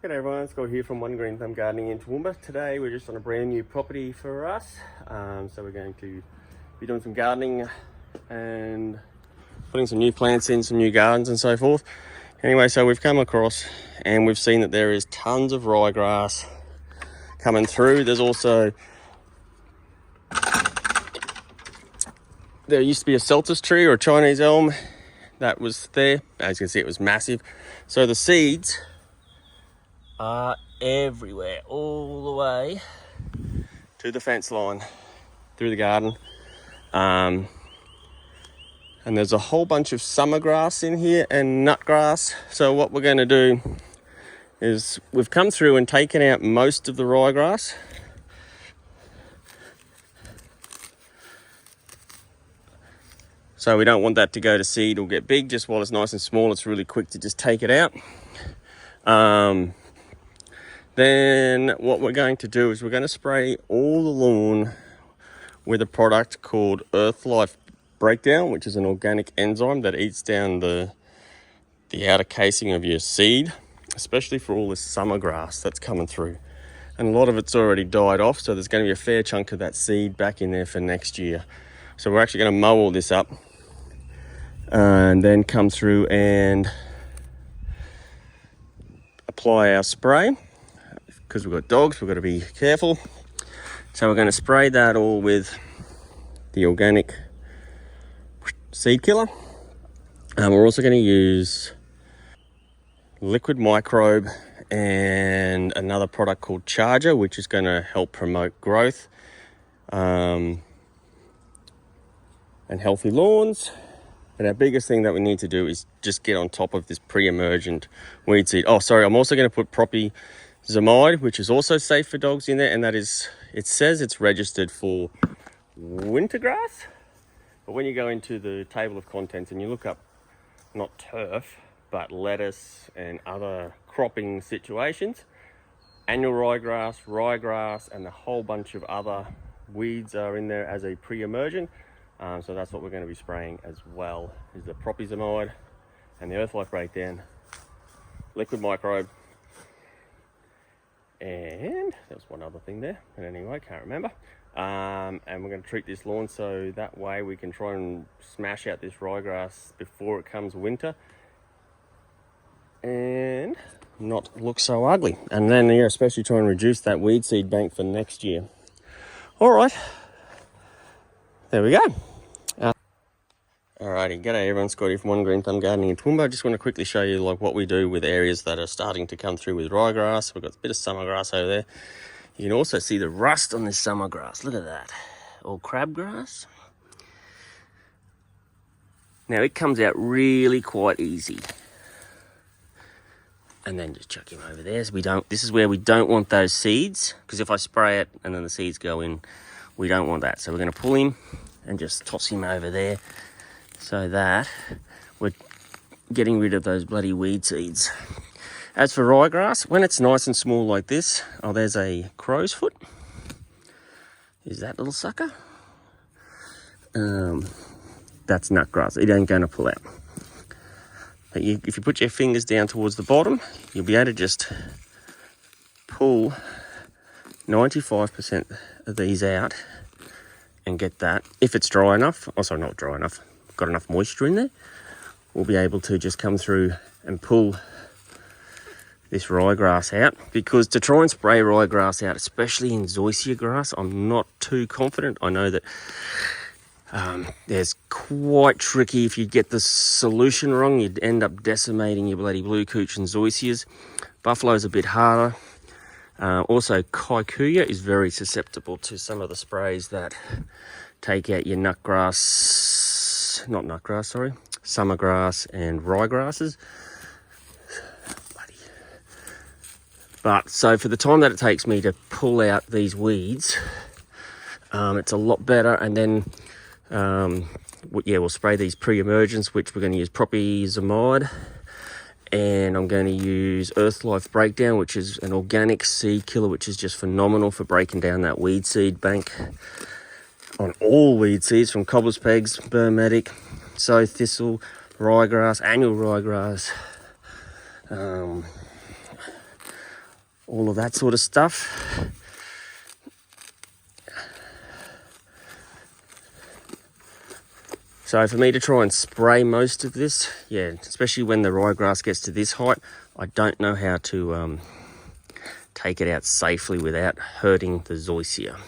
G'day everyone, Scotty here from One Green Thumb Gardening in Toowoomba. Today we're just on a brand new property for us. So we're going to be doing some gardening and putting some new plants in, some new gardens and so forth. Anyway, so we've come across and we've seen that there is tons of ryegrass coming through. There's also, there used to be a Celtis tree or a Chinese elm that was there. As you can see, it was massive. So the seeds are everywhere, all the way to the fence line through the garden. And there's a whole bunch of summer grass in here and nut grass. So what we're going to do is we've come through and taken out most of the ryegrass. So we don't want that to go to seed or get big. Just while it's nice and small, it's really quick to just take it out. Then what we're going to do is we're going to spray all the lawn with a product called Earth Life Breakdown, which is an organic enzyme that eats down the outer casing of your seed, especially for all this summer grass that's coming through. And a lot of it's already died off, so there's going to be a fair chunk of that seed back in there for next year. So we're actually going to mow all this up and then come through and apply our spray. Because we've got dogs, we've got to be careful. So we're going to spray that all with the organic seed killer. And we're also going to use liquid microbe and another product called Charger, which is going to help promote growth and healthy lawns. But our biggest thing that we need to do is just get on top of this pre-emergent weed seed. Oh, sorry, I'm also going to put propyzamide, which is also safe for dogs in there, and that is, it says it's registered for winter grass, but when you go into the table of contents and you look up not turf but lettuce and other cropping situations, annual ryegrass and a whole bunch of other weeds are in there as a pre-emergent. So that's what we're going to be spraying as well, is the propyzamide and the Earth Life Breakdown, liquid microbe, and there's one other thing there, but anyway, can't remember. And we're going to treat this lawn so that way we can try and smash out this ryegrass before it comes winter and not look so ugly. And then, yeah, especially try and reduce that weed seed bank for next year. All right, there we go. Alrighty, g'day everyone, Scotty from One Green Thumb Gardening in Toowoomba. I just want to quickly show you what we do with areas that are starting to come through with ryegrass. We've got a bit of summer grass over there. You can also see the rust on this summer grass. Look at that, all crabgrass. Now it comes out really quite easy. And then just chuck him over there. So this is where we don't want those seeds, because if I spray it and then the seeds go in, we don't want that. So we're going to pull him and just toss him over there, so that we're getting rid of those bloody weed seeds. As for ryegrass, when it's nice and small like this, oh, there's a crow's foot. Is that little sucker? That's nutgrass. It ain't going to pull out. But if you put your fingers down towards the bottom, you'll be able to just pull 95% of these out and get that. If it's dry enough, also not dry enough, got enough moisture in there, we'll be able to just come through and pull this ryegrass out. Because to try and spray ryegrass out, especially in zoysia grass, I'm not too confident. I know that there's quite tricky. If you get the solution wrong, you'd end up decimating your bloody blue cooch and zoysias. Buffalo's a bit harder. Also, kikuyu is very susceptible to some of the sprays that take out your summer grass and ryegrasses. But so for the time that it takes me to pull out these weeds, it's a lot better. And then, we'll spray these pre-emergents, which we're going to use propyzamide. And I'm going to use Earth Life Breakdown, which is an organic seed killer, which is just phenomenal for breaking down that weed seed bank on all weed seeds, from cobbler's pegs, burmatic, sow thistle, ryegrass, annual ryegrass, all of that sort of stuff. So for me to try and spray most of this, yeah, especially when the ryegrass gets to this height, I don't know how to take it out safely without hurting the zoysia.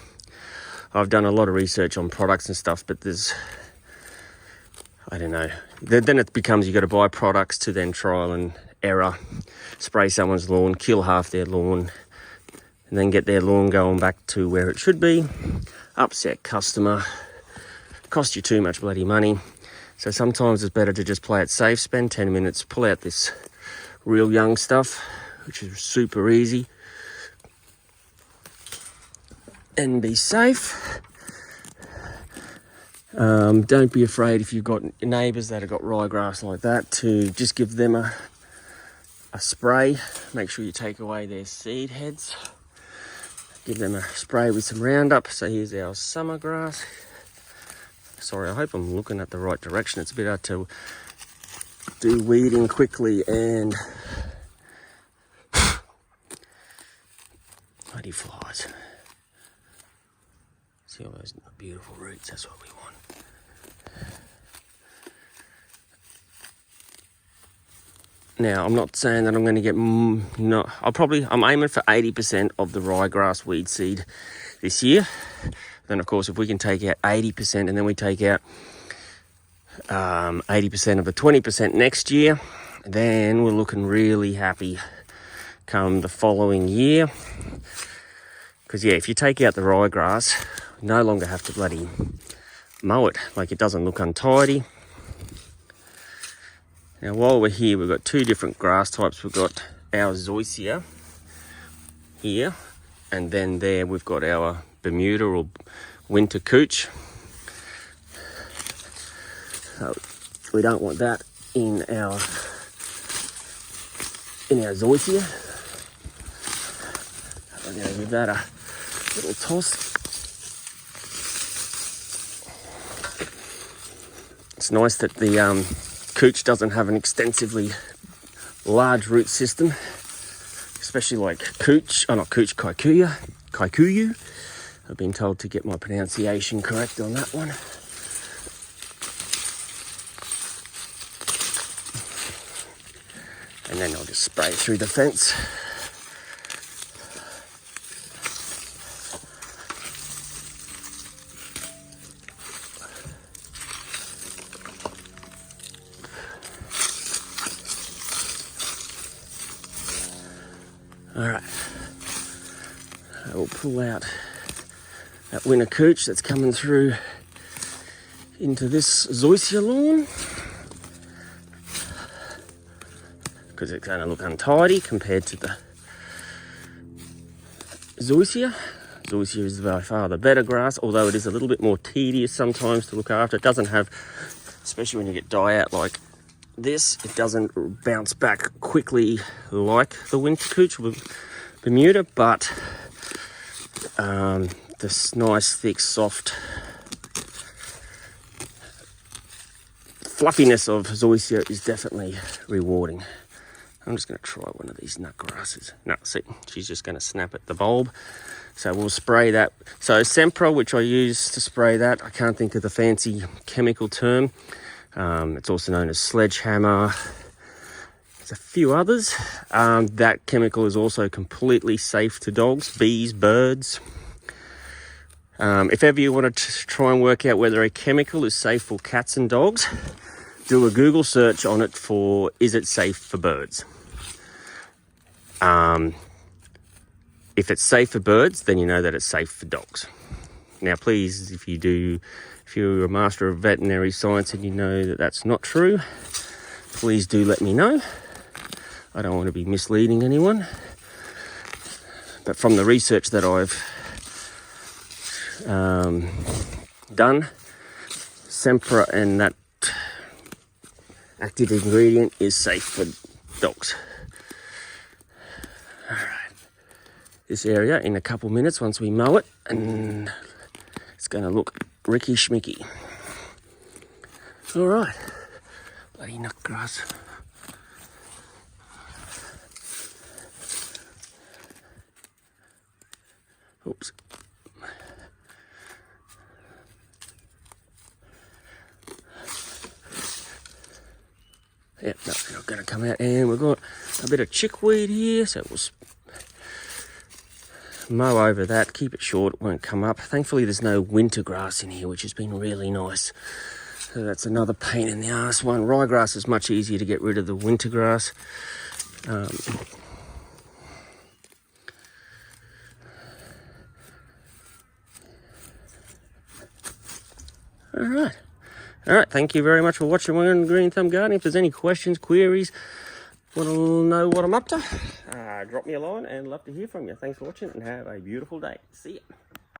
I've done a lot of research on products and stuff, but there's, I don't know. Then it becomes you got to buy products to then trial and error, spray someone's lawn, kill half their lawn, and then get their lawn going back to where it should be, upset customer, cost you too much bloody money. So sometimes it's better to just play it safe, spend 10 minutes, pull out this real young stuff, which is super easy, and be safe. Don't be afraid if you've got neighbours that have got ryegrass like that to just give them a spray. Make sure you take away their seed heads. Give them a spray with some Roundup. So here's our summer grass. Sorry, I hope I'm looking at the right direction. It's a bit hard to do weeding quickly and bloody flies. See all those beautiful roots, that's what we want. Now, I'm not saying that I'm going to get, I'm aiming for 80% of the ryegrass weed seed this year. Then, of course, if we can take out 80% and then we take out 80% of the 20% next year, then we're looking really happy come the following year. Because, yeah, if you take out the ryegrass, you no longer have to bloody mow it. Like, it doesn't look untidy. Now, while we're here, we've got two different grass types. We've got our zoysia here, and then there we've got our Bermuda or winter cooch. So we don't want that in our zoysia. I'm going to give that a little toss. It's nice that the cooch doesn't have an extensively large root system, especially like kikuyu. I've been told to get my pronunciation correct on that one. And then I'll just spray through the fence. All right, I will pull out that winter cooch that's coming through into this zoysia lawn because it's going to look untidy compared to the zoysia. Zoysia is by far the better grass, although it is a little bit more tedious sometimes to look after. It doesn't have, especially when you get die out like this, it doesn't bounce back quickly like the winter cooch with Bermuda, but this nice, thick, soft fluffiness of zoysia is definitely rewarding. I'm just going to try one of these nut grasses. No, see, she's just going to snap at the bulb. So we'll spray that. So Sempra, which I use to spray that, I can't think of the fancy chemical term. It's also known as sledgehammer. There's a few others. That chemical is also completely safe to dogs, bees, birds. If ever you want to try and work out whether a chemical is safe for cats and dogs, do a Google search on it for, is it safe for birds? If it's safe for birds, then you know that it's safe for dogs. Now, please, if you're a master of veterinary science and you know that that's not true, please do let me know. I don't want to be misleading anyone. But from the research that I've done, Sempra and that active ingredient is safe for dogs. All right. This area in a couple minutes once we mow it, and it's going to look ricky schmicky. All right. Bloody nut grass. Oops. Yep, no, they're not going to come out. And we've got a bit of chickweed here, so we'll mow over that, keep it short, it won't come up. Thankfully, there's no winter grass in here, which has been really nice. So that's another pain in the ass one. Ryegrass is much easier to get rid of the winter grass. All right, thank you very much for watching One Green Thumb Gardening. If there's any questions, queries, want to know what I'm up to, drop me a line and love to hear from you. Thanks for watching and have a beautiful day. See ya.